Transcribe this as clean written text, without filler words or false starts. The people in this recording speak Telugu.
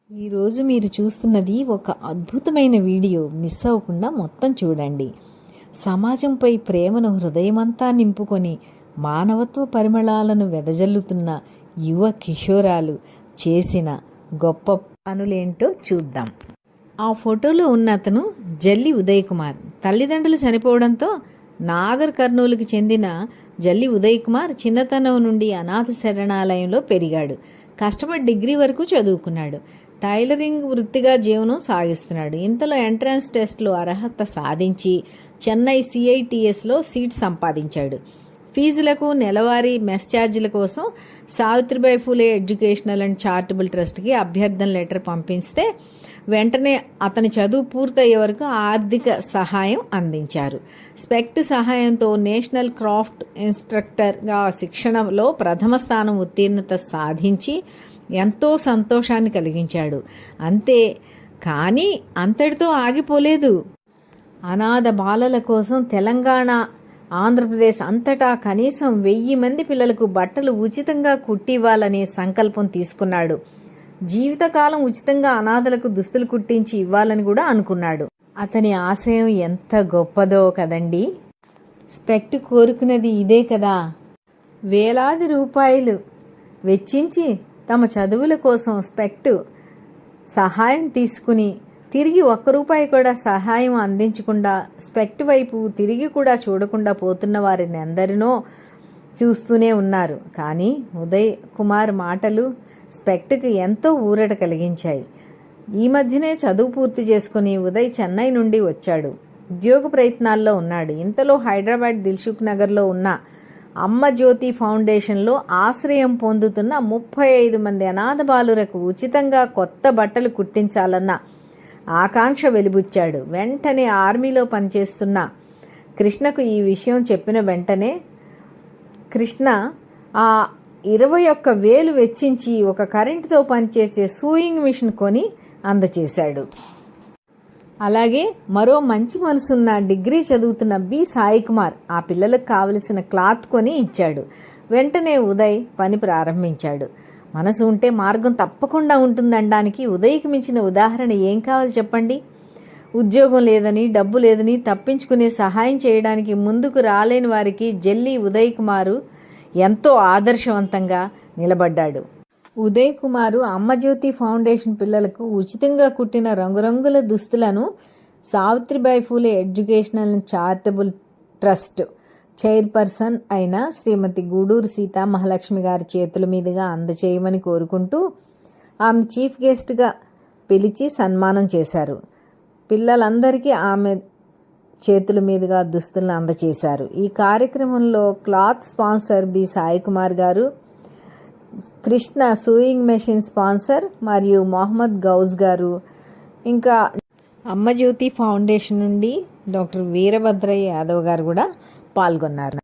ఈరోజు మీరు చూస్తున్నది ఒక అద్భుతమైన వీడియో. మిస్ అవ్వకుండా మొత్తం చూడండి. సమాజంపై ప్రేమను హృదయమంతా నింపుకొని మానవత్వ పరిమళాలను వెదజల్లుతున్న యువ కిషోరాలు చేసిన గొప్ప పనులేంటో చూద్దాం. ఆ ఫోటోలో ఉన్న అతను జల్లి ఉదయ్ కుమార్. తల్లిదండ్రులు చనిపోవడంతో నాగర్ కర్నూలుకి చెందిన జల్లి ఉదయ్ కుమార్ చిన్నతనం నుండి అనాథ శరణాలయంలో పెరిగాడు. కష్టపడి డిగ్రీ వరకు చదువుకున్నాడు. టైలరింగ్ వృత్తిగా జీవనం సాగిస్తున్నాడు. ఇంతలో ఎంట్రన్స్ టెస్ట్లో అర్హత సాధించి చెన్నై CITSలో సీట్ సంపాదించాడు. ఫీజులకు నెలవారీ మెస్ ఛార్జీల కోసం Savitribai Phule educational and charitable ట్రస్ట్కి అభ్యర్థన లెటర్ పంపిస్తే వెంటనే అతని చదువు పూర్తయ్యే వరకు ఆర్థిక సహాయం అందించారు. స్పెక్ట్ సహాయంతో నేషనల్ క్రాఫ్ట్ ఇన్స్ట్రక్టర్గా శిక్షణలో ప్రథమ స్థానం ఉత్తీర్ణత సాధించి ఎంతో సంతోషాన్ని కలిగించాడు. అంతే కానీ అంతటితో ఆగిపోలేదు. అనాథ బాలల కోసం తెలంగాణ, ఆంధ్రప్రదేశ్ అంతటా కనీసం 1000 మంది పిల్లలకు బట్టలు ఉచితంగా కుట్టివ్వాలనే సంకల్పం తీసుకున్నాడు. జీవితకాలం ఉచితంగా అనాథలకు దుస్తులు కుట్టించి ఇవ్వాలని కూడా అనుకున్నాడు. అతని ఆశయం ఎంత గొప్పదో కదండి. స్పెక్ట్ కోరుకున్నది ఇదే కదా. వేలాది రూపాయలు వెచ్చించి తమ చదువుల కోసం స్పెక్ట్ సహాయం తీసుకుని తిరిగి 1 రూపాయి కూడా సహాయం అందించకుండా స్పెక్ట్ వైపు తిరిగి కూడా చూడకుండా పోతున్న వారిని ఎందరినో చూస్తూనే ఉన్నారు. కానీ ఉదయ్ కుమార్ మాటలు స్పెక్ట్కి ఎంతో ఊరట కలిగించాయి. ఈ మధ్యనే చదువు పూర్తి చేసుకుని ఉదయ్ చెన్నై నుండి వచ్చాడు. ఉద్యోగ ప్రయత్నాల్లో ఉన్నాడు. ఇంతలో హైదరాబాద్ దిల్సుఖ్ నగర్లో ఉన్న అమ్మ జ్యోతి ఫౌండేషన్లో ఆశ్రయం పొందుతున్న 35 మంది అనాథ బాలురకు ఉచితంగా కొత్త బట్టలు కుట్టించాలన్న ఆకాంక్ష వెలిబుచ్చాడు. వెంటనే ఆర్మీలో పనిచేస్తున్న కృష్ణకు ఈ విషయం చెప్పిన వెంటనే కృష్ణ ఆ 21,000 వెచ్చించి ఒక కరెంటుతో పనిచేసే సూయింగ్ మిషన్ కొని అందచేశాడు. అలాగే మరో మంచి మనసున్న డిగ్రీ చదువుతున్న సాయి కుమార్ ఆ పిల్లలకు కావలసిన క్లాత్ కొని ఇచ్చాడు. వెంటనే ఉదయ్ పని ప్రారంభించాడు. మనసు ఉంటే మార్గం తప్పకుండా ఉంటుందనడానికి ఉదయ్కి మించిన ఉదాహరణ ఏం కావాలి చెప్పండి. ఉద్యోగం లేదని, డబ్బు లేదని తప్పించుకునే సహాయం చేయడానికి ముందుకు రాలేని వారికి జల్లి ఉదయ్ కుమారు ఎంతో ఆదర్శవంతంగా నిలబడ్డాడు. ఉదయ్ కుమారు అమ్మజ్యోతి ఫౌండేషన్ పిల్లలకు ఉచితంగా కుట్టిన రంగురంగుల దుస్తులను Savitribai Phule educational and charitable trust chairperson అయిన శ్రీమతి గూడూరు సీతా మహాలక్ష్మి గారి చేతుల మీదుగా అందచేయమని కోరుకుంటూ ఆమె చీఫ్ గెస్ట్గా పిలిచి సన్మానం చేశారు. పిల్లలందరికీ ఆమె చేతుల మీదుగా దుస్తులను అందచేశారు. ఈ కార్యక్రమంలో క్లాత్ స్పాన్సర్ సాయి కుమార్ గారు, కృష్ణ సూయింగ్ మెషిన్ స్పాన్సర్ మరియు మొహమ్మద్ గౌజ్ గారు, ఇంకా అమ్మజ్యోతి ఫౌండేషన్ నుండి డాక్టర్ వీరభద్రయ్య యాదవ్ గారు కూడా పాల్గొన్నారు.